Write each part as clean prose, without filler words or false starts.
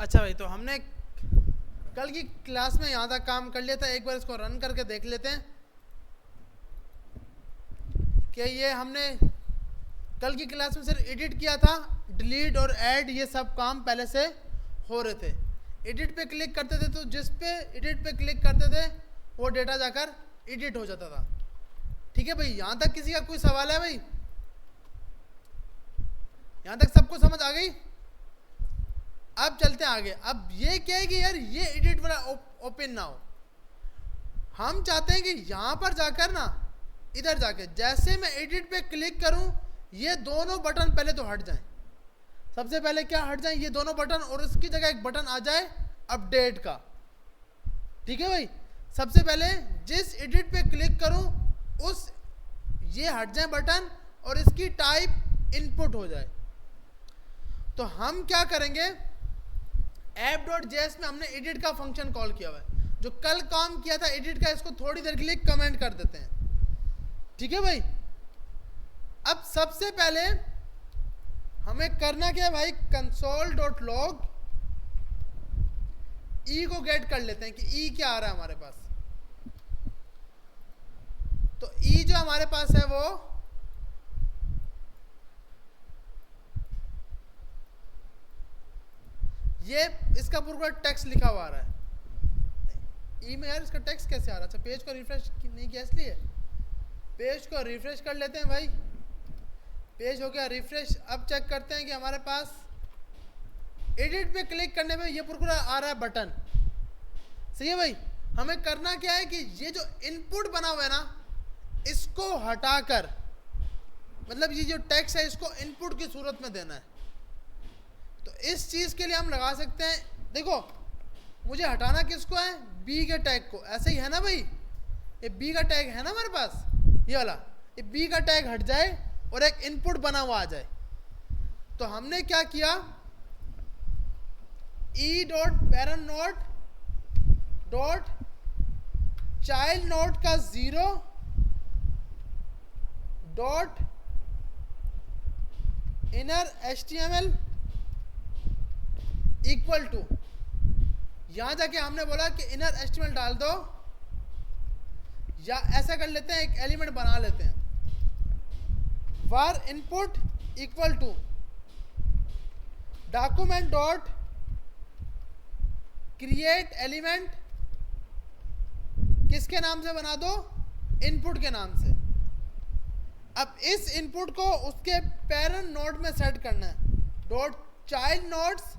अच्छा भाई, तो हमने कल की क्लास में यहाँ तक काम कर लिया था। एक बार इसको रन करके देख लेते हैं कि ये हमने कल की क्लास में सिर्फ एडिट किया था। डिलीट और ऐड ये सब काम पहले से हो रहे थे। एडिट पे क्लिक करते थे तो जिस पे एडिट पे क्लिक करते थे वो डेटा जाकर एडिट हो जाता था। ठीक है भाई, यहाँ तक किसी का कोई सवाल है भाई? यहाँ तक सबको समझ आ गई? अब चलते हैं आगे। अब ये क्या है कि यार ये एडिट वाला ओपन ना हो। हम चाहते हैं कि यहाँ पर जाकर ना, इधर जाके जैसे मैं एडिट पे क्लिक करूँ ये दोनों बटन पहले तो हट जाएं। सबसे पहले क्या हट जाएं? ये दोनों बटन, और उसकी जगह एक बटन आ जाए अपडेट का। ठीक है भाई, सबसे पहले जिस एडिट पे क्लिक करूं उस ये हट जाए बटन और इसकी टाइप इनपुट हो जाए। तो हम क्या करेंगे, app.js में हमने एडिट का फंक्शन कॉल किया हुआ है। जो कल काम किया था एडिट का, इसको थोड़ी देर के लिए कमेंट कर देते हैं। ठीक है भाई, अब सबसे पहले हमें करना क्या है भाई, console.log ई को गेट कर लेते हैं कि ई क्या आ रहा है हमारे पास। तो ई जो हमारे पास है वो ये इसका पूरा टेक्स्ट लिखा हुआ आ रहा है। ई में यार इसका टेक्स्ट कैसे आ रहा है? अच्छा, पेज को रिफ्रेश नहीं किया इसलिए। पेज को रिफ्रेश कर लेते हैं भाई। पेज हो गया रिफ्रेश। अब चेक करते हैं कि हमारे पास एडिट पे क्लिक करने पे ये पूरा आ रहा है बटन। सही है भाई, हमें करना क्या है कि ये जो इनपुट बना हुआ है ना, इसको हटाकर, मतलब ये जो टेक्स्ट है इसको इनपुट की सूरत में देना है। तो इस चीज के लिए हम लगा सकते हैं, देखो मुझे हटाना किसको है, बी के टैग को। ऐसे ही है ना भाई, ये बी का टैग है ना हमारे पास, ये वाला, ये बी का टैग हट जाए और एक इनपुट बना हुआ आ जाए। तो हमने क्या किया, e dot parent node dot child node का 0 dot inner HTML equal to, यहां जाके हमने बोला कि इनर HTML डाल दो, या ऐसा कर लेते हैं एक एलिमेंट बना लेते हैं, var input equal to document dot create element, किसके नाम से बना दो, इनपुट के नाम से। अब इस इनपुट को उसके पेरेंट नोड में सेट करना है, डॉट चाइल्ड नोड्स,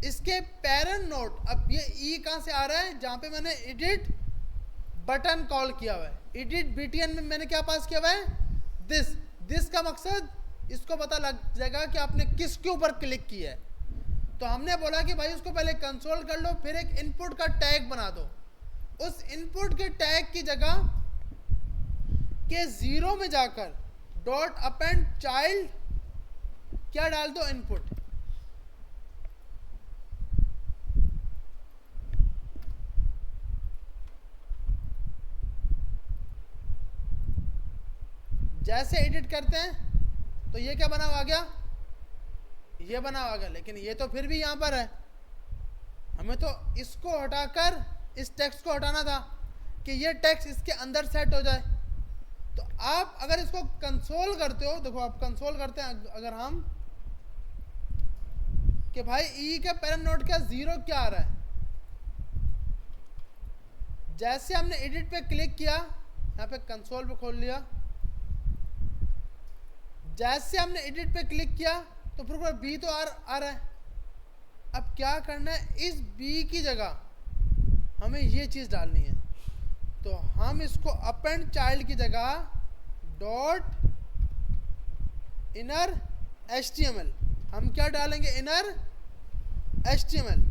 इसके पेरेंट नोड। अब ये ई कहां से आ रहा है, जहां पे मैंने एडिट बटन कॉल किया हुआ है। एडिट btn में मैंने क्या पास किया हुआ है, दिस का मकसद इसको पता लग जाएगा कि आपने किसके ऊपर क्लिक किया है। तो हमने बोला कि भाई उसको पहले कंसोल कर लो, फिर एक इनपुट का टैग बना दो। उस इनपुट के टैग की जगह के 0 में जाकर डॉट अपेंड चाइल्ड क्या डाल दो, इनपुट। जैसे एडिट करते हैं तो ये क्या बना हुआ आ गया, ये बना हुआ आ गया। लेकिन ये तो फिर भी यहाँ पर है, हमें तो इसको हटाकर इस टेक्स्ट को हटाना था कि ये टेक्स्ट इसके अंदर सेट हो जाए। तो आप अगर इसको कंसोल करते हो, देखो आप कंसोल करते हैं अगर हम, कि भाई ई के पेरेंट नोड का 0 क्या आ रहा है, जैसे हमने एडिट पे क्लिक किया, यहाँ पे कंसोल पे खोल लिया, जैसे हमने एडिट पे क्लिक किया तो पूरा बी तो आ रहा है। अब क्या करना है, इस बी की जगह हमें ये चीज डालनी है। तो हम इसको अपेंड चाइल्ड की जगह डॉट इनर HTML, हम क्या डालेंगे, इनर HTML,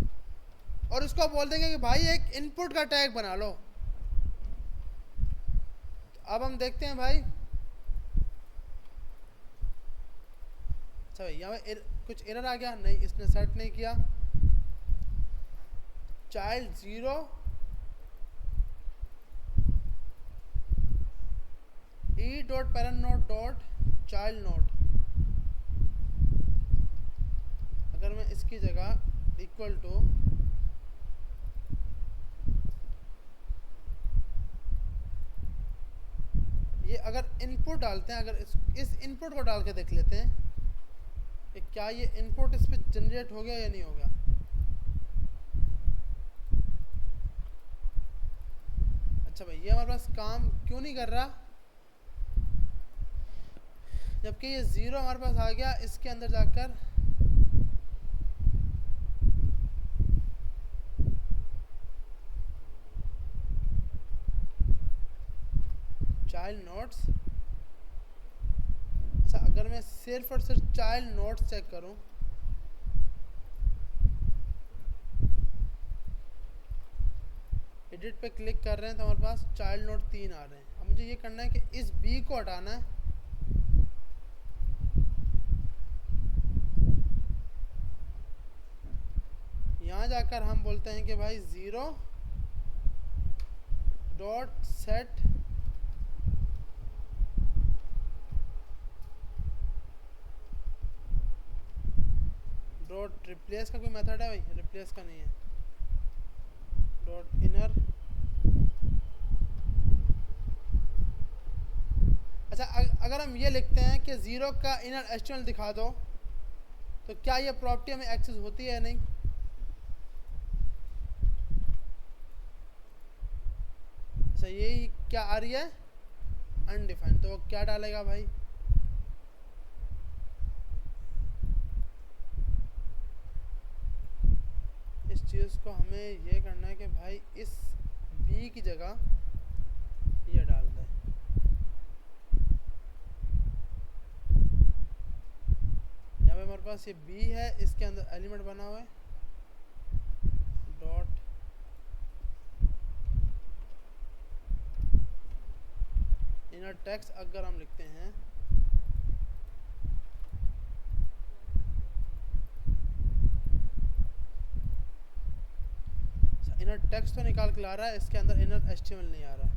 और उसको बोल देंगे कि भाई एक इनपुट का टैग बना लो। तो अब हम देखते हैं भाई, अच्छा भाई यहाँ कुछ एरर आ गया, नहीं इसने सेट नहीं किया। Child 0 E dot parent node dot child node, अगर अगर मैं इसकी जगह इक्वल टू ये अगर इनपुट डालते हैं, अगर इस इनपुट को डाल के देख लेते हैं कि क्या ये इनपुट इस पर जनरेट हो गया या नहीं हो गया। अच्छा भाई, ये हमारे पास काम क्यों नहीं कर रहा, जबकि ये ज़ीरो हमारे पास आ गया। इसके अंदर जाकर चाइल्ड नोट्स, अच्छा अगर मैं सिर्फ और सिर्फ चाइल्ड नोट्स चेक करूं, एडिट पे क्लिक कर रहे हैं तो हमारे पास चाइल्ड नोट 3 आ रहे हैं। अब मुझे ये करना है कि इस बी को हटाना है। यहाँ जाकर हम बोलते हैं कि भाई 0 डॉट सेट डॉट रिप्लेस का कोई मेथड है भाई? रिप्लेस का नहीं है। डॉट इनर, अच्छा अगर हम ये लिखते हैं कि 0 का इनर एचटीएमएल दिखा दो, तो क्या ये प्रॉपर्टी हमें एक्सेस होती है या नहीं? अच्छा यही क्या आ रही है, अनडिफाइंड। तो क्या डालेगा भाई? इस चीज़ को हमें ये करना है कि भाई इस बी की जगह ये डाल दें। यहाँ पे हमारे पास ये बी है, इसके अंदर एलिमेंट बना हुआ है डॉट इनर टेक्स्ट। अगर हम लिखते हैं इनर टेक्स्ट तो निकाल के ला रहा है, इसके अंदर इनर एचटीएमएल नहीं आ रहा।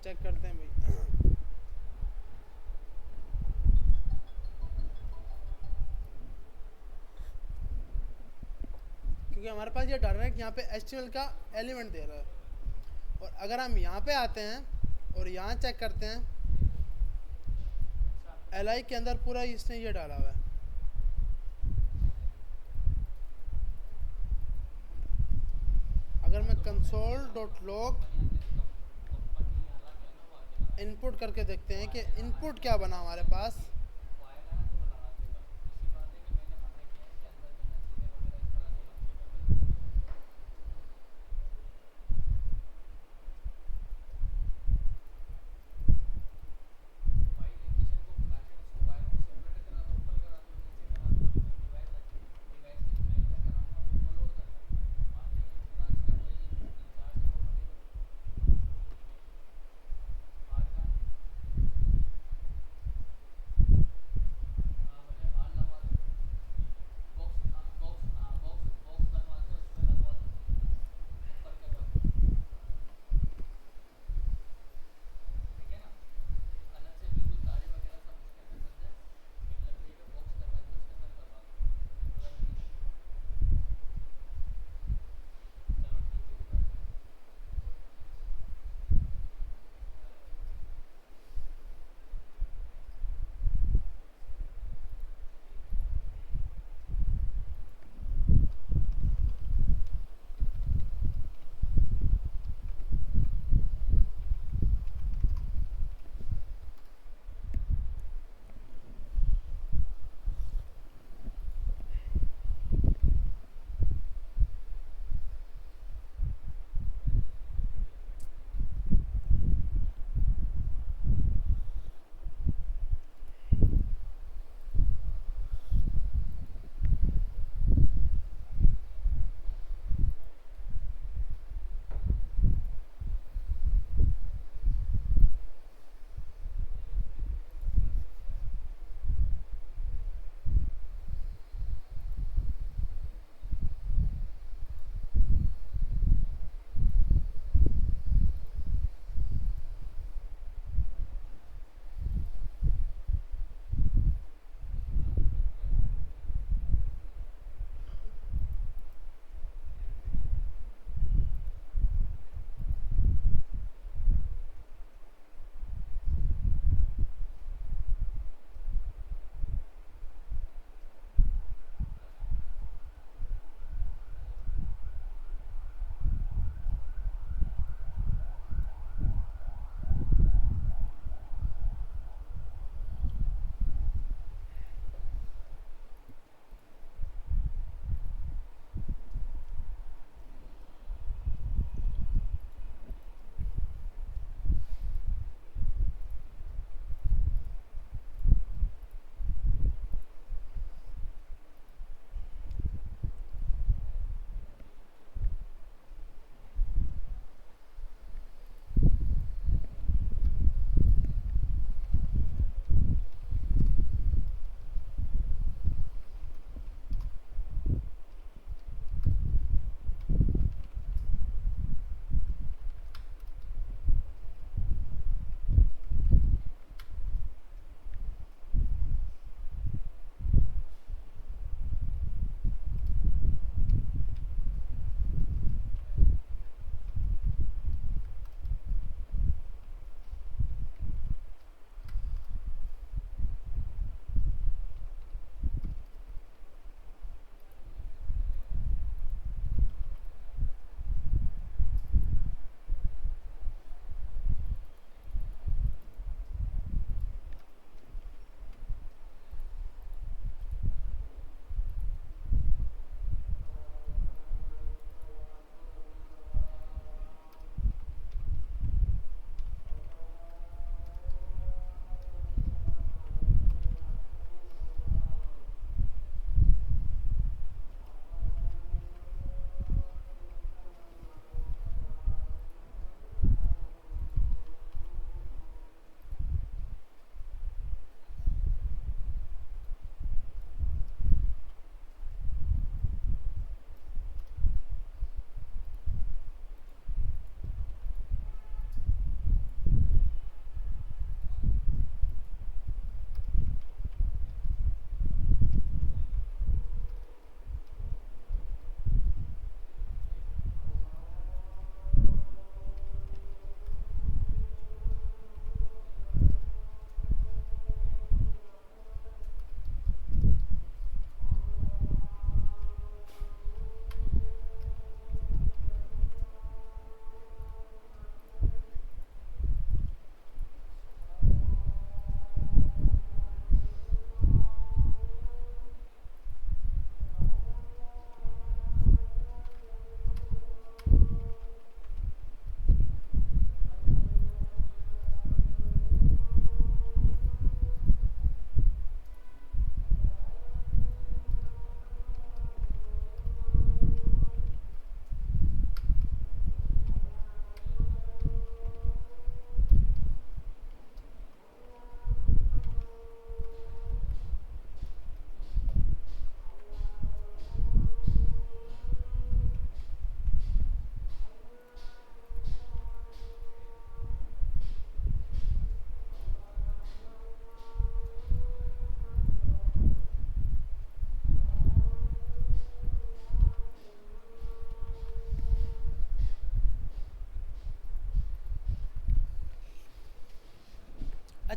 चेक करते हैं भाई। क्योंकि हमारे पास ये डायरेक्ट यहाँ पे एचटीएमएल का एलिमेंट दे रहा है, और अगर हम यहाँ पे आते हैं और यहाँ चेक करते हैं, एलआई के अंदर पूरा इसने ये डाला हुआ है। अगर मैं कंसोल डॉट लॉग इनपुट करके देखते हैं कि इनपुट क्या बना हमारे पास,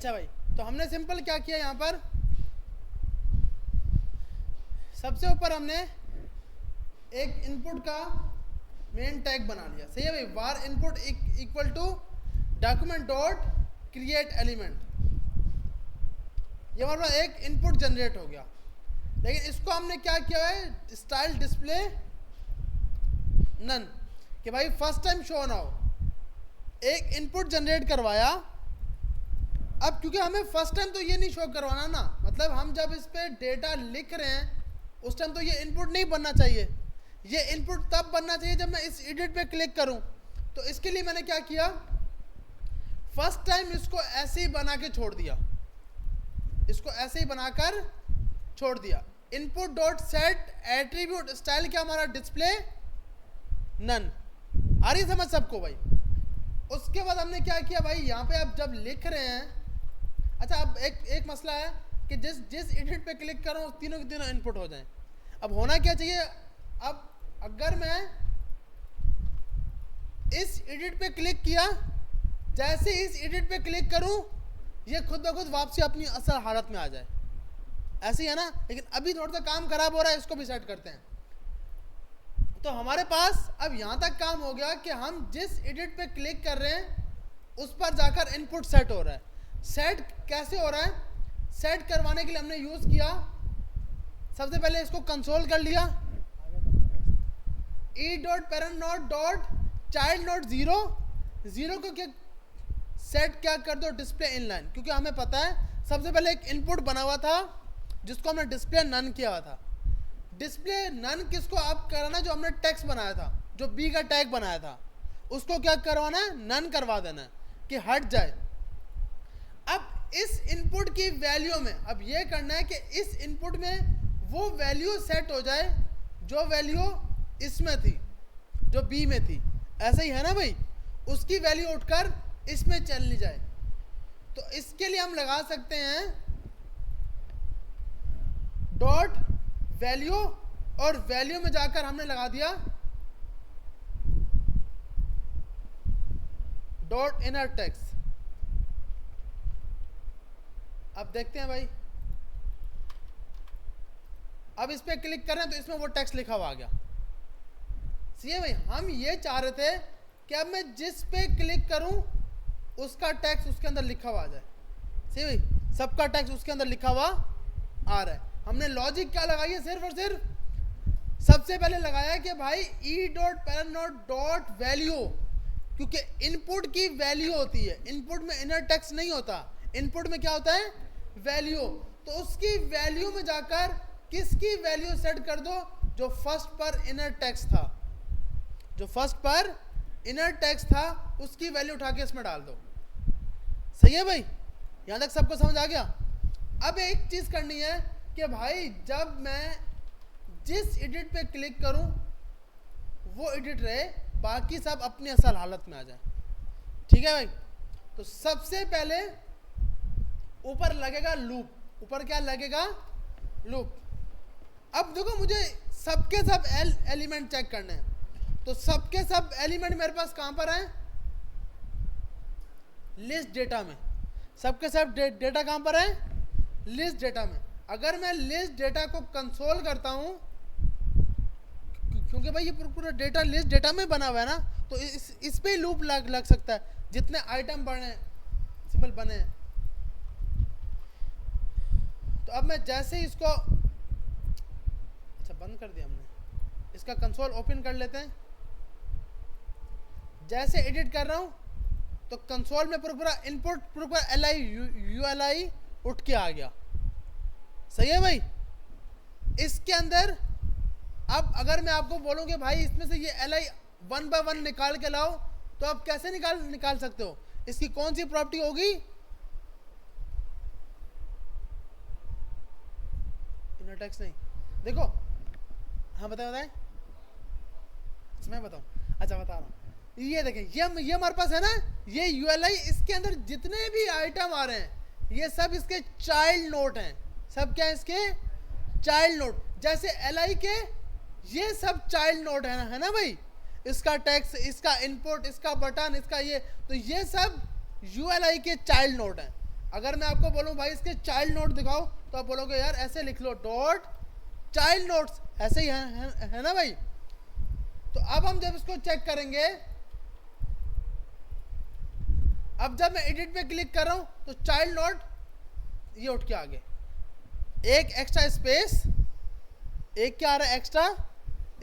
अच्छा भाई, तो हमने सिंपल क्या किया यहाँ पर, सबसे ऊपर हमने एक इनपुट का मेन टैग बना लिया, सही है भाई, var input equal to document dot create element, ये हमारे पास एक इनपुट जनरेट हो गया। लेकिन इसको हमने क्या किया है, स्टाइल डिस्प्ले नन, कि भाई फर्स्ट टाइम शो ना हो, एक इनपुट जनरेट करवाया। अब क्योंकि हमें फर्स्ट टाइम तो ये नहीं शो करवाना ना, मतलब हम जब इस पे डेटा लिख रहे हैं उस टाइम तो ये इनपुट नहीं बनना चाहिए, ये इनपुट तब बनना चाहिए जब मैं इस एडिट पे क्लिक करूं। तो इसके लिए मैंने क्या किया, फर्स्ट टाइम इसको ऐसे ही बना के छोड़ दिया, इसको ऐसे ही बनाकर छोड़ दिया। Input dot set attribute style क्या हमारा, डिस्प्ले नन, आ रही समझ सबको भाई। उसके बाद हमने क्या किया भाई, यहाँ पे आप जब लिख रहे हैं, अच्छा अब एक मसला है कि जिस एडिट पे क्लिक करो तीनों के तीनों इनपुट हो जाएं। अब होना क्या चाहिए, अब अगर मैं इस एडिट पे क्लिक किया, जैसे इस एडिट पे क्लिक करूं ये खुद ब खुद वापसी अपनी असल हालत में आ जाए, ऐसे ही है ना। लेकिन अभी थोड़ा सा काम खराब हो रहा है, इसको भी सेट करते हैं। तो हमारे पास अब यहां तक काम हो गया कि हम जिस एडिट पे क्लिक कर रहे हैं उस पर जाकर इनपुट सेट हो रहा है। सेट कैसे हो रहा है, सेट करवाने के लिए हमने यूज किया, सबसे पहले इसको कंसोल कर लिया, E dot parent note dot child note zero, zero को क्या सेट क्या कर दो, डिस्प्ले इनलाइन, क्योंकि हमें पता है सबसे पहले एक इनपुट बना हुआ था जिसको हमने डिस्प्ले नन किया हुआ था। डिस्प्ले नन किसको आप कराना, जो हमने टेक्स्ट बनाया था, जो बी का टैग बनाया था, उसको क्या करवाना है, नन करवा देना है कि हट जाए। अब इस इनपुट की वैल्यू में अब ये करना है कि इस इनपुट में वो वैल्यू सेट हो जाए जो वैल्यू इसमें थी, जो बी में थी, ऐसा ही है ना भाई, उसकी वैल्यू उठकर इसमें चलनी जाए। तो इसके लिए हम लगा सकते हैं डॉट वैल्यू, और वैल्यू में जाकर हमने लगा दिया डॉट इनर टेक्स्ट। अब देखते हैं भाई, अब इस पे क्लिक करें तो इसमें वो टेक्स्ट लिखा हुआ आ गया। सी भाई, हम ये चाह रहे थे कि अब मैं जिस पे क्लिक करूं उसका टेक्स्ट उसके अंदर लिखा हुआ आ जाए। सी भाई, सबका टेक्स्ट उसके अंदर लिखा हुआ आ रहा है। हमने लॉजिक क्या लगाई है, सिर्फ और सिर्फ सबसे पहले लगाया कि भाई E dot parent note dot value, क्योंकि इनपुट की वैल्यू होती है, इनपुट में इनर टेक्स्ट नहीं होता, इनपुट में क्या होता है, वैल्यू। तो उसकी वैल्यू में जाकर किसकी वैल्यू सेट कर दो, जो फर्स्ट पर इनर टेक्स्ट था, जो फर्स्ट पर इनर टेक्स्ट था उसकी वैल्यू उठा के इसमें डाल दो। सही है भाई, यहां तक सबको समझ आ गया। अब एक चीज करनी है कि भाई जब मैं जिस एडिट पे क्लिक करूं वो एडिट रहे, बाकी सब अपनी असल हालत में आ जाए। ठीक है भाई, तो सबसे पहले ऊपर लगेगा लूप, ऊपर क्या लगेगा, लूप। अब देखो मुझे सबके सब एलिमेंट चेक करने हैं, तो सबके सब एलिमेंट मेरे पास कहां पर है, लिस्ट डेटा में। सबके सब डेटा कहां पर है, लिस्ट डेटा में। अगर मैं लिस्ट डेटा को कंसोल करता हूं, क्योंकि भाई ये पूरा डेटा लिस्ट डेटा में बना हुआ है ना, तो इस पे लूप लग सकता है, जितने आइटम बने सिंपल बने। तो अब मैं जैसे ही इसको, अच्छा बंद कर दिया हमने, इसका कंसोल ओपन कर लेते हैं। जैसे एडिट कर रहा हूं तो कंसोल में पूरा इनपुट पूरा LI ULI उठ के आ गया। सही है भाई। इसके अंदर अब अगर मैं आपको बोलूं कि भाई इसमें से ये LI 1 by 1 निकाल के लाओ, तो आप कैसे निकाल सकते हो, इसकी कौन सी प्रॉपर्टी होगी, इनर टेक्स्ट नहीं, देखो, हाँ बताएं मैं बताऊं, अच्छा बता रहा हूं। ये देखें, ये हमारे पास है ना, ये ULI, इसके अंदर जितने भी आइटम आ रहे हैं ये सब इसके चाइल्ड नोट हैं। सब क्या है, इसके चाइल्ड नोट। जैसे LI के ये सब चाइल्ड नोट है ना भाई, इसका टेक्स्ट, इसका इनपुट, इसका बटन, इसका ये, तो ये सब ULI के चाइल्ड नोट हैं। अगर मैं आपको बोलूं भाई इसके चाइल्ड नोट दिखाओ, तो आप बोलोगे यार ऐसे लिख लो, डॉट चाइल्ड नोट्स, ऐसे ही है ना भाई। तो अब हम जब इसको चेक करेंगे, अब जब मैं एडिट पे क्लिक कर रहा हूं तो चाइल्ड नोट ये उठ के आगे, एक एक्स्ट्रा स्पेस, एक क्या आ रहा है एक्स्ट्रा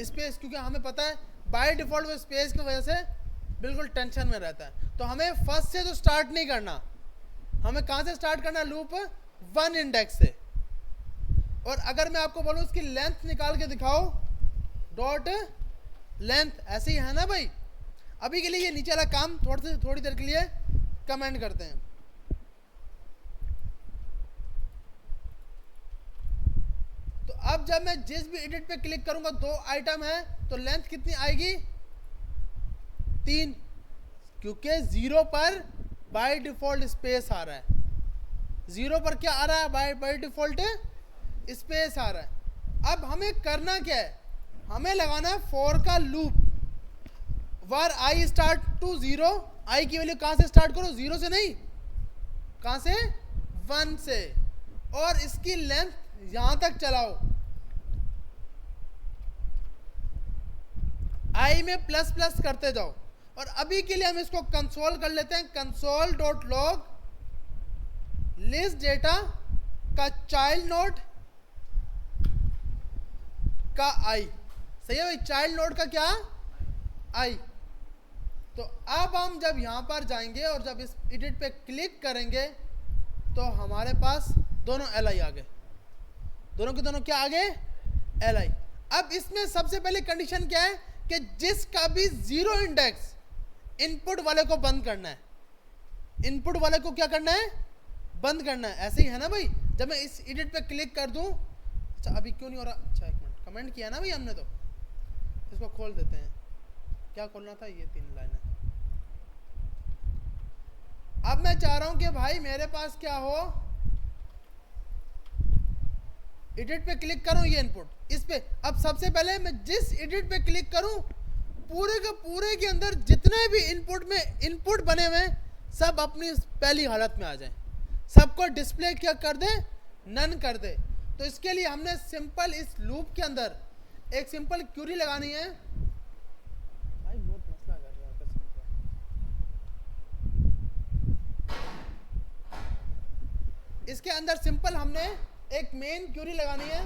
स्पेस, क्योंकि हमें पता है बाय डिफॉल्ट वो स्पेस की वजह से बिल्कुल टेंशन में रहता है। तो हमें फर्स्ट से तो स्टार्ट नहीं करना, हमें कहां से स्टार्ट करना, लूप 1 इंडेक्स से। और अगर मैं आपको बोलूं इसकी लेंथ निकाल के दिखाओ, डॉट लेंथ, ऐसे ही है ना भाई। अभी के लिए ये नीचे वाला काम थोड़ी देर के लिए कमेंट करते हैं। तो अब जब मैं जिस भी एडिट पे क्लिक करूंगा, 2 आइटम है, तो लेंथ कितनी आएगी, 3, क्योंकि 0 पर बाय डिफॉल्ट स्पेस आ रहा है। 0 पर क्या आ रहा है, बाय डिफॉल्ट स्पेस आ रहा है। अब हमें करना क्या है, हमें लगाना है फॉर का loop, var i start to 0, i की वैल्यू कहां से स्टार्ट करो, 0 से नहीं, कहां से, 1 से, और इसकी लेंथ यहां तक चलाओ, आई में प्लस प्लस करते जाओ। और अभी के लिए हम इसको कंसोल कर लेते हैं, console dot log list data का चाइल्ड नोड का आई, सही है भाई, चाइल्ड नोड का क्या, आई। तो अब हम जब यहां पर जाएंगे और जब इस एडिट पे क्लिक करेंगे, तो हमारे पास दोनों एल आ गए, दोनों के दोनों क्या आ गए, एल। अब इसमें सबसे पहले कंडीशन क्या है कि जिसका भी 0 इंडेक्स, इनपुट वाले को बंद करना है, इनपुट वाले को क्या करना है, बंद करना है। ऐसे ही है ना भाई। जब मैं इस एडिट पे क्लिक कर दूं, अच्छा अभी क्यों नहीं हो रहा, अच्छा एक मिनट, कमेंट किया ना भाई हमने, तो इसको खोल देते हैं, क्या खोलना था, ये 3 लाइन है। अब मैं चाह रहा हूं कि भाई मेरे पास क्या हो, एडिट पे क्लिक करूं, ये इनपुट इस पे। अब सबसे पहले मैं जिस एडिट पे क्लिक करूं, पूरे के पूरे के अंदर जितने भी इनपुट में इनपुट बने हुए सब अपनी पहली हालत में आ जाएं, सबको डिस्प्ले क्या कर दे, नन कर दे। तो इसके लिए हमने सिंपल इस लूप के अंदर एक सिंपल क्यूरी लगानी है। भाई बहुत मसला कर रहा है कसम से। इसके अंदर सिंपल हमने एक मेन क्यूरी लगानी है,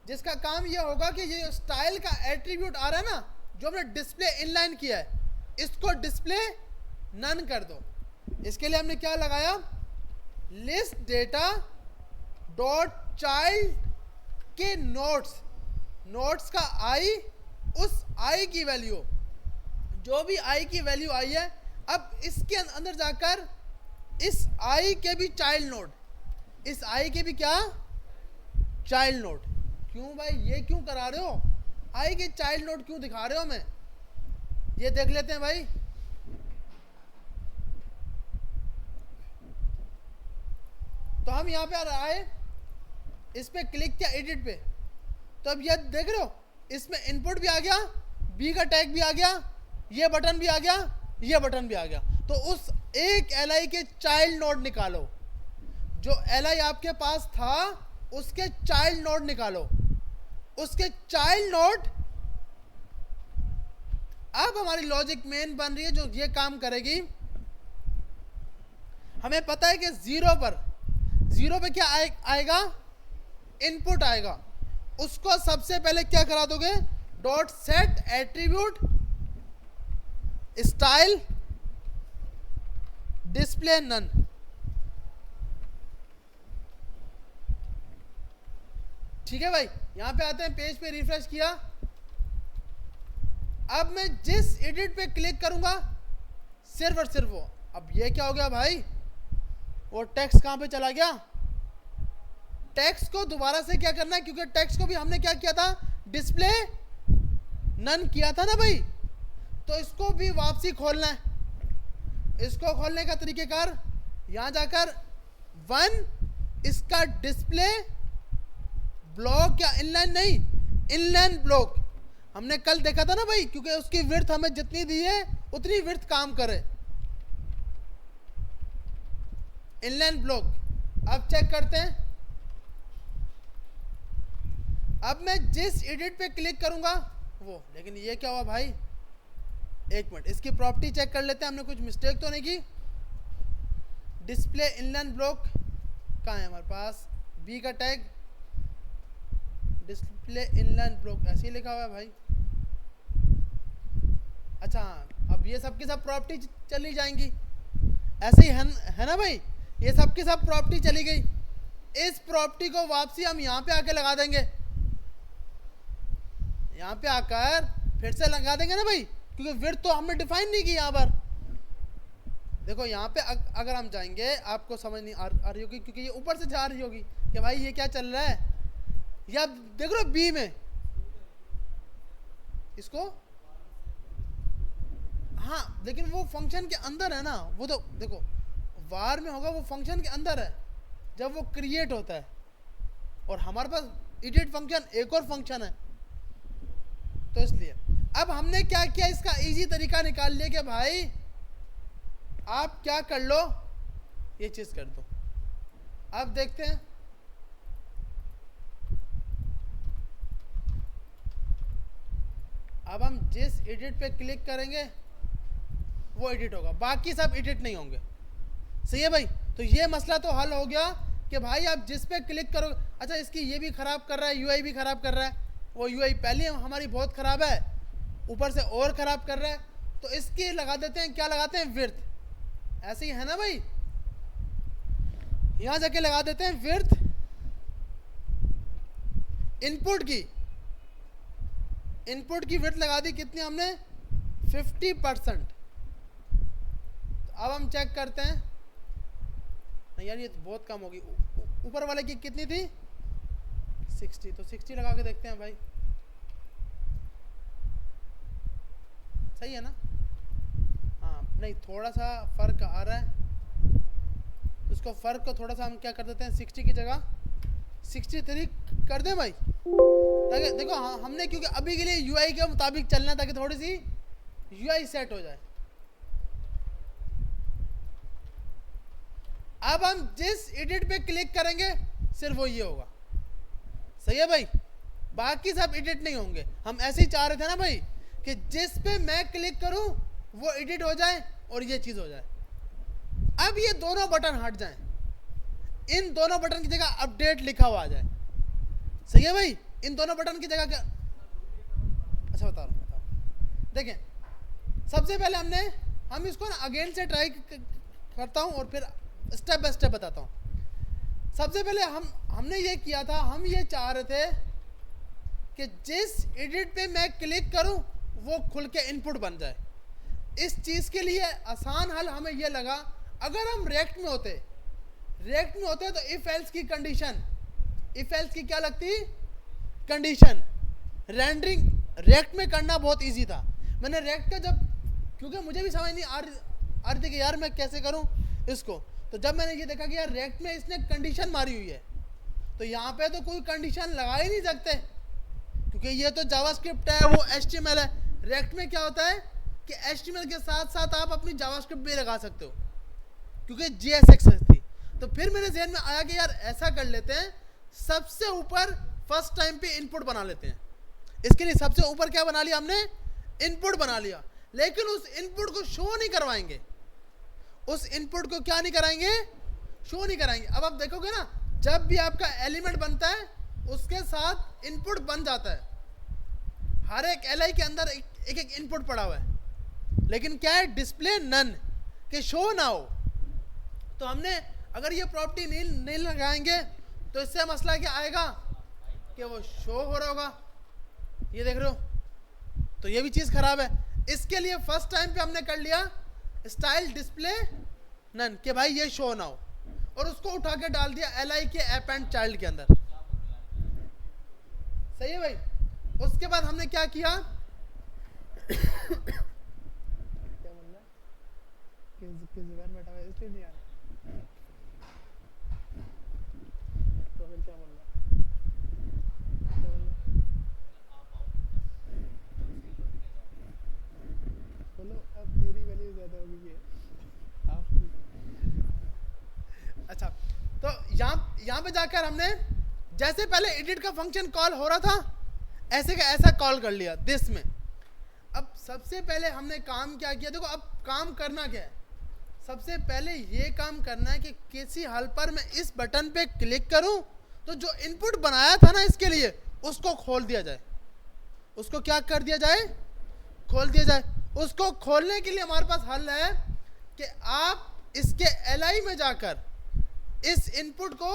जिसका काम यह होगा कि ये स्टाइल का एट्रीब्यूट आ रहा है ना, जो हमने डिस्प्ले इनलाइन किया है, इसको डिस्प्ले नन कर दो। इसके लिए हमने क्या लगाया, लिस्ट डेटा डॉट चाइल्ड के नोट्स, नोट्स का आई, उस आई की वैल्यू, जो भी आई की वैल्यू आई है, अब इसके अंदर जाकर इस आई के भी चाइल्ड नोड, इस आई के भी क्या, चाइल्ड नोड। क्यों भाई ये क्यों करा रहे हो, आई के चाइल्ड नोड क्यों दिखा रहे हो हमें, ये देख लेते हैं भाई। तो हम यहां पे आए, इस पे क्लिक किया एडिट पे, तो अब ये देख रहे हो, इसमें इनपुट भी आ गया, बी का टैग भी आ गया, ये बटन भी आ गया, ये बटन भी आ गया। तो उस एक एलआई के चाइल्ड नोड निकालो, जो एलआई आपके पास था उसके चाइल्ड नोड निकालो, उसके चाइल्ड नोड। अब हमारी लॉजिक मेन बन रही है जो ये काम करेगी। हमें पता है कि 0 पे क्या आएगा, इनपुट आएगा, उसको सबसे पहले क्या करा दोगे, dot set attribute style display none. ठीक है भाई, यहां पे आते हैं, पेज पे रिफ्रेश किया। अब मैं जिस एडिट पे क्लिक करूंगा सिर्फ और सिर्फ वो, अब ये क्या हो गया भाई, वो टेक्स्ट कहां पे चला गया, टेक्स्ट को दोबारा से क्या करना है, क्योंकि टेक्स्ट को भी हमने क्या किया था, डिस्प्ले नन किया था ना भाई, तो इसको भी वापसी खोलना है। इसको खोलने का तरीकेकार, यहां जाकर 1 इसका डिस्प्ले ब्लॉक, या इनलाइन नहीं, इनलाइन ब्लॉक हमने कल देखा था ना भाई, क्योंकि उसकी विड्थ हमें जितनी दी है उतनी विड्थ काम करे। Inline block. अब चेक करते हैं। अब मैं जिस एडिट पे क्लिक करूंगा वो, लेकिन ये क्या हुआ भाई, एक मिनट, इसकी प्रॉपर्टी चेक कर लेते हैं, हमने कुछ मिस्टेक तो नहीं की। डिस्प्ले इनलाइन ब्लॉक कहाँ है हमारे पास, बी का टैग, डिस्प्ले इनलाइन ब्लॉक ऐसे ही लिखा हुआ है भाई। अच्छा अब ये सब की सब प्रॉपर्टी चली जाएंगी, ऐसे ही है ना भाई, ये सब की सब प्रॉपर्टी चली गई। इस प्रॉपर्टी को वापसी हम यहाँ पे आके लगा देंगे, यहाँ पे आकर फिर से लगा देंगे ना भाई, क्योंकि विड्थ तो हमने डिफाइन नहीं की यहाँ पर। देखो यहाँ पे अगर हम जाएंगे आपको समझ नहीं आ रही होगी, क्योंकि ये ऊपर से जा रही होगी कि भाई ये क्या चल रहा है। या देख लो बी में इसको, हाँ लेकिन वो फंक्शन के अंदर है ना, वो तो देखो वार में होगा, वो फंक्शन के अंदर है जब वो क्रिएट होता है, और हमारे पास एडिट फंक्शन एक और फंक्शन है। तो इसलिए अब हमने क्या किया, इसका इजी तरीका निकाल लिया कि भाई आप क्या कर लो, ये चीज कर दो। अब देखते हैं, अब हम जिस एडिट पे क्लिक करेंगे वो एडिट होगा, बाकी सब एडिट नहीं होंगे। सही है भाई, तो ये मसला तो हल हो गया कि भाई आप जिस पे क्लिक करो। अच्छा इसकी ये भी खराब कर रहा है, यूआई भी खराब कर रहा है, वो यूआई पहले हमारी बहुत खराब है, ऊपर से और खराब कर रहा है, तो इसकी लगा देते हैं, क्या लगाते हैं, विड्थ। ऐसे ही है ना भाई, यहां जाके लगा देते हैं विड्थ इनपुट की विड्थ लगा दी, कितनी हमने 50%। अब हम चेक करते हैं, नहीं यार ये तो बहुत कम होगी, ऊपर वाले की कितनी थी 60, तो 60 लगा के देखते हैं भाई, सही है ना। हाँ नहीं थोड़ा सा फर्क आ रहा है, तो इसको फर्क को थोड़ा सा हम क्या कर देते हैं, 60 की जगह 63 कर दें भाई, ताकि देखो हाँ हमने क्योंकि अभी के लिए यूआई के मुताबिक चलना है, ताकि थोड़ी सी यूआई सेट हो जाए। अब हम जिस एडिट पे क्लिक करेंगे सिर्फ वो ये होगा। सही है भाई, बाकी सब एडिट नहीं होंगे। हम ऐसे ही चाह रहे थे ना भाई कि जिस पे मैं क्लिक करूं वो एडिट हो जाए और ये चीज हो जाए। अब ये दोनों बटन हट जाएं, इन दोनों बटन की जगह अपडेट लिखा हुआ आ जाए। सही है भाई, इन दोनों बटन की जगह क्या, अच्छा बता रहा हूं, देखें सबसे पहले हम इसको ना अगेन से ट्राई करता हूं और फिर स्टेप बाय स्टेप बताता हूं। सबसे पहले हमने ये किया था, हम ये चाह रहे थे कि जिस एडिट पे मैं क्लिक करूं वो खुल के इनपुट बन जाए। इस चीज के लिए आसान हल हमें यह लगा, अगर हम रिएक्ट में होते तो इफ एल्स की कंडीशन, इफ एल्स की क्या लगती कंडीशन, रेंडरिंग रिएक्ट में करना बहुत इजी था। मैंने रिएक्ट का जब, क्योंकि मुझे भी समझ नहीं आ रही थी कि यार मैं कैसे करूं इसको, तो जब मैंने ये देखा कि यार रिएक्ट में इसने कंडीशन मारी हुई है, तो यहाँ पे तो कोई कंडीशन लगा ही नहीं सकते, क्योंकि ये तो जावास्क्रिप्ट है, वो एचटीएमएल है। रिएक्ट में क्या होता है कि एचटीएमएल के साथ साथ आप अपनी जावास्क्रिप्ट भी लगा सकते हो, क्योंकि जीएसएक्स थी। तो फिर मेरे जहन में आया कि यार ऐसा कर लेते हैं, सबसे ऊपर फर्स्ट टाइम पे इनपुट बना लेते हैं। इसके लिए सबसे ऊपर क्या बना लिया हमने, इनपुट बना लिया, लेकिन उस इनपुट को शो नहीं करवाएंगे, उस इनपुट को क्या नहीं कराएंगे, शो नहीं कराएंगे। अब आप देखोगे ना, जब भी आपका एलिमेंट बनता है उसके साथ इनपुट बन जाता है, हर एक एलआई के अंदर एक एक इनपुट पड़ा हुआ है, लेकिन क्या है, डिस्प्ले नन, कि शो ना हो। तो हमने अगर ये प्रॉपर्टी नहीं लगाएंगे तो इससे मसला क्या आएगा कि वो शो हो रहा होगा, ये देख रहे हो, तो ये भी चीज खराब है। इसके लिए फर्स्ट टाइम पे हमने कर लिया स्टाइल डिस्प्ले नन, कि भाई ये शो ना हो, और उसको उठा के डाल दिया एलआई के ऐप एंड चाइल्ड के अंदर। सही है भाई। उसके बाद हमने क्या किया क्या बोल रहा है, किस जुबान बैठा हुआ है इसलिए नहीं आ रहा, तो फिर क्या बोल रहा बोलो, अब मेरी वैल्यू ज्यादा होगी, ये आपकी। तो यहाँ पे जाकर हमने जैसे पहले एडिट का फंक्शन कॉल हो रहा था ऐसे का ऐसा कॉल कर लिया दिस में। अब सबसे पहले हमने काम क्या किया, देखो अब काम करना क्या है, सबसे पहले ये काम करना है कि किसी हाल पर मैं इस बटन पे क्लिक करूं तो जो इनपुट बनाया था ना इसके लिए उसको खोल दिया जाए, उसको क्या कर दिया जाए, खोल दिया जाए। उसको खोलने के लिए हमारे पास हल है कि आप इसके एलआई में जाकर इस इनपुट को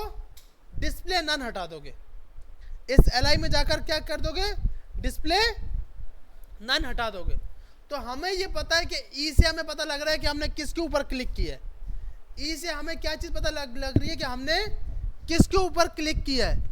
डिस्प्ले नन हटा दोगे, इस एलआई में जाकर क्या कर दोगे, डिस्प्ले नन हटा दोगे। तो हमें ये पता है कि ई से हमें पता लग रहा है कि हमने किसके ऊपर क्लिक किया है, ई से हमें क्या चीज पता लग रही है कि हमने किसके ऊपर क्लिक किया है।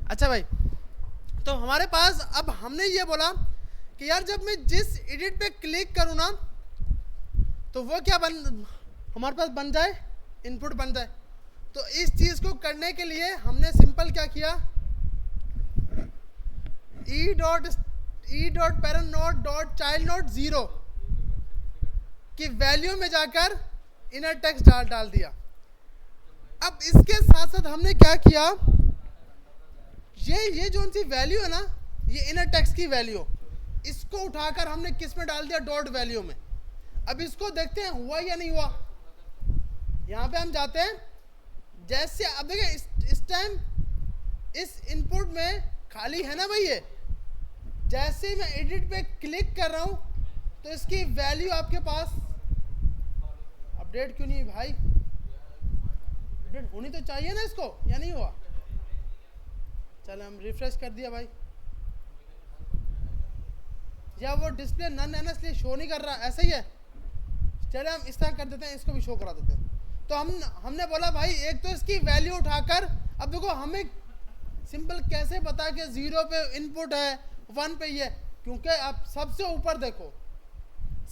अच्छा भाई, तो हमारे पास अब हमने ये बोला कि यार जब मैं जिस एडिट पे क्लिक करूँ ना तो वो क्या हमारे पास बन जाए, इनपुट बन जाए। तो इस चीज़ को करने के लिए हमने सिंपल क्या किया, e dot parent node dot child node 0 की वैल्यू में जाकर इनर टेक्स्ट डाल दिया। अब इसके साथ साथ हमने क्या किया, ये जो सी वैल्यू है ना, ये इनर टेक्स्ट की वैल्यू, इसको उठाकर हमने किस में डाल दिया, डॉट वैल्यू में। अब इसको देखते हैं हुआ या नहीं हुआ। यहाँ पे हम जाते हैं, जैसे अब देखें इस टाइम इस इनपुट में खाली है ना भाई, ये जैसे ही मैं एडिट पे क्लिक कर रहा हूँ तो इसकी वैल्यू आपके पास अपडेट क्यों नहीं है भाई, अपडेट होनी तो चाहिए ना इसको, या नहीं हुआ। चलो हम रिफ्रेश कर दिया भाई, या वो डिस्प्ले नन है ना इसलिए शो नहीं कर रहा, ऐसा ही है। चले हम इस तरह कर देते हैं, इसको भी शो करा देते हैं। तो हमने बोला भाई एक तो इसकी वैल्यू उठाकर, अब देखो हमें सिंपल कैसे पता कि 0 पे इनपुट है 1 पे ये, क्योंकि आप सबसे ऊपर देखो,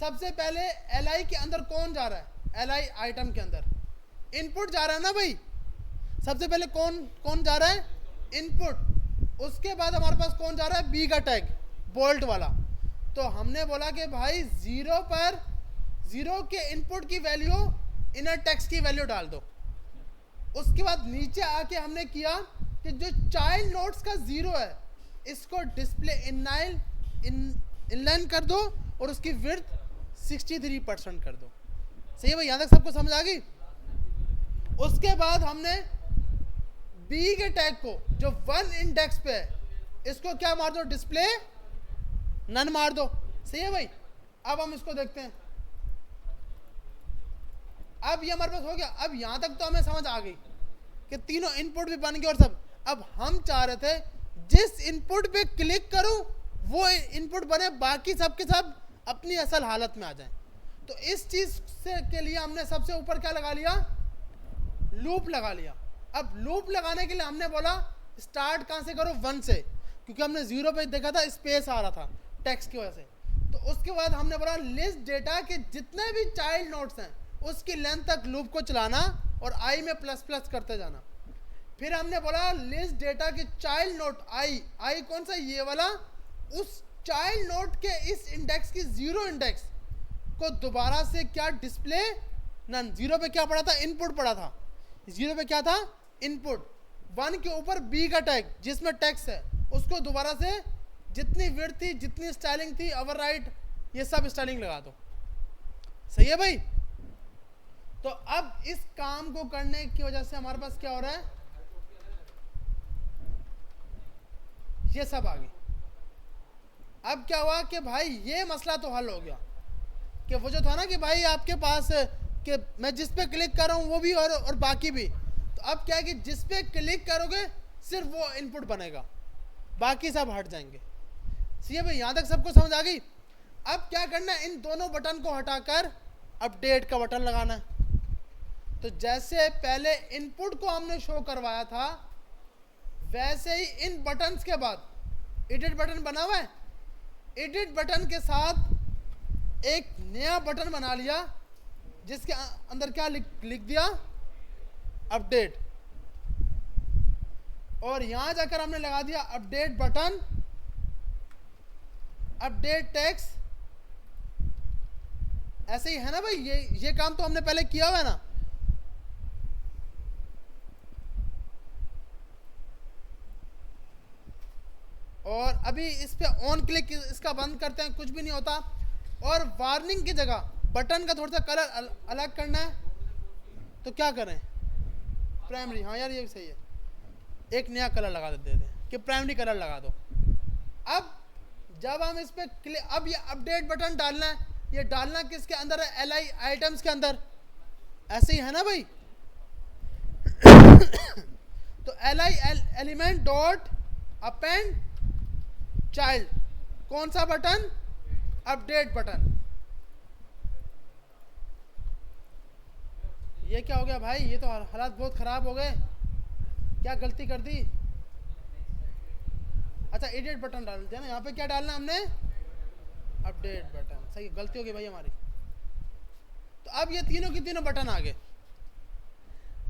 सबसे पहले एलआई के अंदर कौन जा रहा है, एलआई आइटम के अंदर इनपुट जा रहा है ना भाई। सबसे पहले कौन जा रहा है, इनपुट। उसके बाद हमारे पास कौन जा रहा है, बी का टैग बोल्ट वाला। तो हमने बोला कि भाई 0 पर 0 के इनपुट की वैल्यू इनर टेक्स्ट की वैल्यू डाल दो। उसके बाद नीचे आके हमने किया कि जो चाइल्ड नोट्स का 0 है इसको डिस्प्ले इनलाइन कर दो और उसकी विड्थ 63% कर दो। सही है भाई, यहां तक सबको समझ आ गई। उसके बाद हमने बी के टैग को जो 1 इंडेक्स पे है इसको क्या मार दो, डिस्प्ले नन मार दो। सही है भाई, अब हम इसको देखते हैं। अब ये हमारे पास हो गया। अब यहां तक तो हमें समझ आ गई कि तीनों इनपुट भी बन गए और सब। अब हम चाह रहे थे जिस इनपुट पे क्लिक करूं वो इनपुट बने, बाकी सब के सब अपनी असल हालत में आ जाएं। तो इस चीज से के लिए हमने सबसे ऊपर क्या लगा लिया, लूप लगा लिया। अब लूप लगाने के लिए हमने बोला स्टार्ट कहां से करो, 1 से, क्योंकि हमने 0 पे देखा था स्पेस आ रहा था टेक्स्ट की वजह से। तो उसके बाद हमने बोला लिस्ट डेटा के जितने भी चाइल्ड नोट्स हैं उसकी लेंथ तक लूप को चलाना और आई में प्लस प्लस करते जाना। फिर हमने बोला लिस्ट डेटा के चाइल्ड नोट आई कौन सा, ये वाला, उस चाइल्ड नोट के इस इंडेक्स की 0 इंडेक्स को दोबारा से क्या डिस्प्ले नन। 0 पे क्या पड़ा था, इनपुट पड़ा था। 0 पे क्या था, इनपुट। 1 के ऊपर बी का टैग जिसमें टेक्स्ट है उसको दोबारा से जितनी विड्थ थी, जितनी स्टाइलिंग थी, ओवरराइट, ये सब स्टाइलिंग लगा दो। सही है भाई। तो अब इस काम को करने की वजह से हमारे पास क्या हो रहा है, ये सब आ गई। अब क्या हुआ कि भाई ये मसला तो हल हो गया कि वो जो था ना कि भाई आपके पास कि मैं जिस पे क्लिक कर रहा हूं वो भी और बाकी भी। तो अब क्या है कि जिस पे क्लिक करोगे सिर्फ वो इनपुट बनेगा, बाकी सब हट जाएंगे। सही है भाई, यहां तक सबको समझ आ गई। अब क्या करना है, इन दोनों बटन को हटाकर अपडेट का बटन लगाना है। तो जैसे पहले इनपुट को हमने शो करवाया था वैसे ही इन बटन्स के बाद एडिट बटन बना हुआ है, एडिट बटन के साथ एक नया बटन बना लिया जिसके अंदर क्या लिख दिया, अपडेट। और यहां जाकर हमने लगा दिया अपडेट बटन, अपडेट टेक्स्ट। ऐसे ही है ना भाई, ये काम तो हमने पहले किया हुआ है ना। और अभी इस पे ऑन क्लिक इसका बंद करते हैं, कुछ भी नहीं होता। और वार्निंग की जगह बटन का थोड़ा सा कलर अलग करना है तो क्या करें, प्राइमरी। हाँ यार ये भी सही है, एक नया कलर लगा देते हैं कि प्राइमरी कलर लगा दो। अब जब हम इस पे अब ये अपडेट बटन डालना है, ये डालना किसके अंदर है, LI आइटम्स के अंदर। ऐसे ही है ना भाई। तो LI element dot append child, कौन सा बटन, अपडेट बटन। ये क्या हो गया भाई, ये तो हालात बहुत खराब हो गए, क्या गलती कर दी। अच्छा एडिट बटन डालते हैं ना, यहाँ पे क्या डालना हमने, अपडेट बटन। सही, गलती हो गई भाई हमारी। तो अब ये तीनों की तीनों बटन आ गए।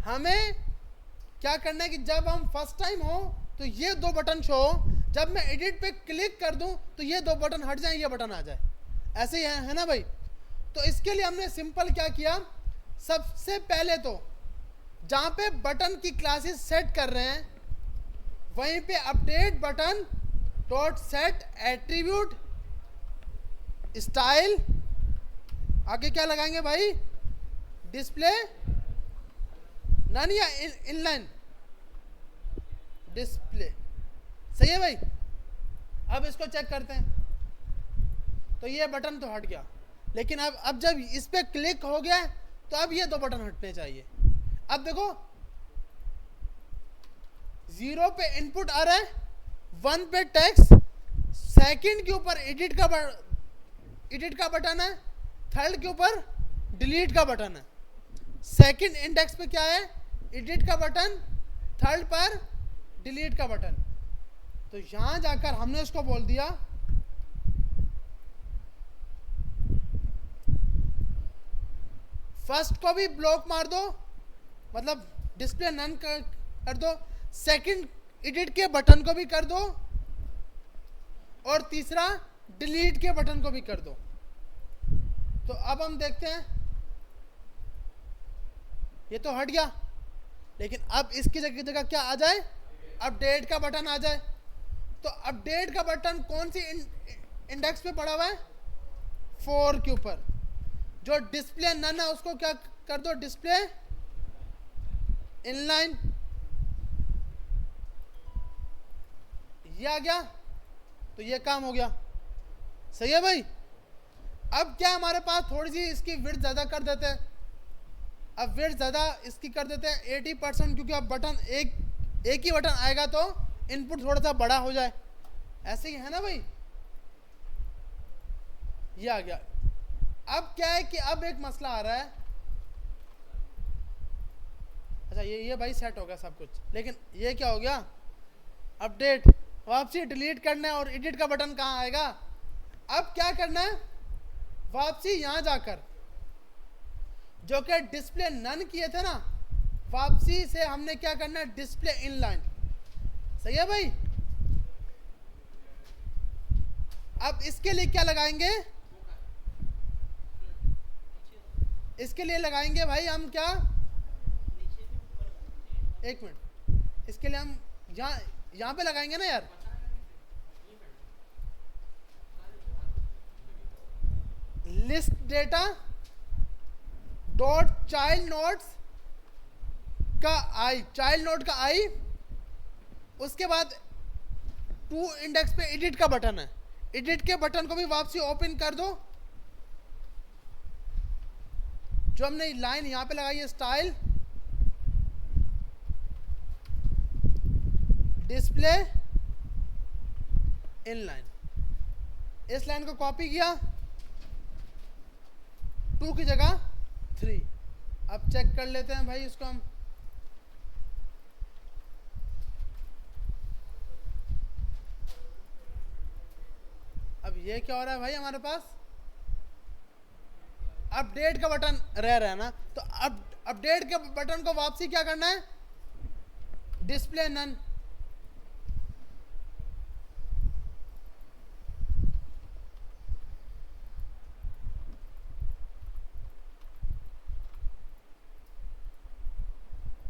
हमें क्या करना है कि जब हम फर्स्ट टाइम हो तो ये 2 बटन शो हो, जब मैं एडिट पे क्लिक कर दूं तो ये 2 बटन हट जाए, ये बटन आ जाए। ऐसे ही है ना भाई। तो इसके लिए हमने सिंपल क्या किया, सबसे पहले तो जहां पे बटन की क्लासेस सेट कर रहे हैं वहीं पे update button dot set attribute style, आगे क्या लगाएंगे भाई, डिस्प्ले नन या इनलाइन डिस्प्ले। सही है भाई। अब इसको चेक करते हैं। तो ये बटन तो हट गया, लेकिन अब जब इस पे क्लिक हो गया तो अब ये 2 बटन हटने चाहिए। अब देखो 0 पे इनपुट आ रहा है, 1 पे टेक्स्ट, सेकंड के ऊपर एडिट का बटन है, थर्ड के ऊपर डिलीट का बटन है। सेकंड इंडेक्स पे क्या है, एडिट का बटन, थर्ड पर डिलीट का बटन। तो यहां जाकर हमने उसको बोल दिया फर्स्ट को भी ब्लॉक मार दो, मतलब डिस्प्ले नन कर दो, सेकंड एडिट के बटन को भी कर दो, और तीसरा डिलीट के बटन को भी कर दो। तो अब हम देखते हैं ये तो हट गया, लेकिन अब इसकी जगह क्या आ जाए, अपडेट का बटन आ जाए। तो अपडेट का बटन कौन सी इंडेक्स पे पड़ा हुआ है, 4 के ऊपर। जो डिस्प्ले नन है उसको क्या कर दो, डिस्प्ले इनलाइन, ये आ गया, तो ये काम हो गया। सही है भाई। अब क्या हमारे पास थोड़ी सी इसकी विड्थ ज़्यादा कर देते हैं, अब विड्थ ज़्यादा इसकी कर देते हैं 80%, क्योंकि अब बटन एक ही बटन आएगा तो इनपुट थोड़ा सा बड़ा हो जाए, ऐसे ही है ना भाई। ये आ गया। अब क्या है कि अब एक मसला आ रहा है, अच्छा ये भाई सेट हो गया सब कुछ, लेकिन ये क्या हो गया, अपडेट वापसी डिलीट करना है और एडिट का बटन कहाँ आएगा। अब क्या करना है, वापसी यहां जाकर जो कि डिस्प्ले नन किए थे ना, वापसी से हमने क्या करना है, डिस्प्ले इनलाइन। सही है भाई। अब इसके लिए क्या लगाएंगे, इसके लिए लगाएंगे भाई हम क्या, एक मिनट, इसके लिए हम यहां पे लगाएंगे ना यार, list data dot child nodes का आई, चाइल्ड नोड का आई, उसके बाद 2 इंडेक्स पे एडिट का बटन है, एडिट के बटन को भी वापसी ओपन कर दो। जो हमने लाइन यहां पे लगाई है, स्टाइल डिस्प्ले इनलाइन, इस लाइन को कॉपी किया, 2 की जगह 3। अब चेक कर लेते हैं भाई इसको हम, अब ये क्या हो रहा है भाई हमारे पास, अपडेट का बटन रह रहा है ना, तो अब अपडेट के बटन को वापसी क्या करना है, डिस्प्ले नन।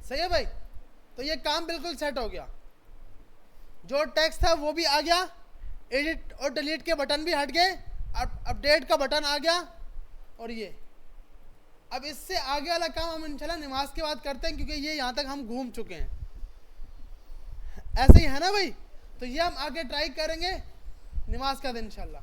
सही है भाई। तो ये काम बिल्कुल सेट हो गया, जो टेक्स्ट था वो भी आ गया, एडिट और डिलीट के बटन भी हट गए, अपडेट का बटन आ गया, और ये अब इससे आगे वाला काम हम इंशाल्लाह नमाज के बाद करते हैं, क्योंकि ये यहाँ तक हम घूम चुके हैं। ऐसे ही है ना भाई। तो ये हम आगे ट्राई करेंगे नमाज का दिन इंशाल्लाह।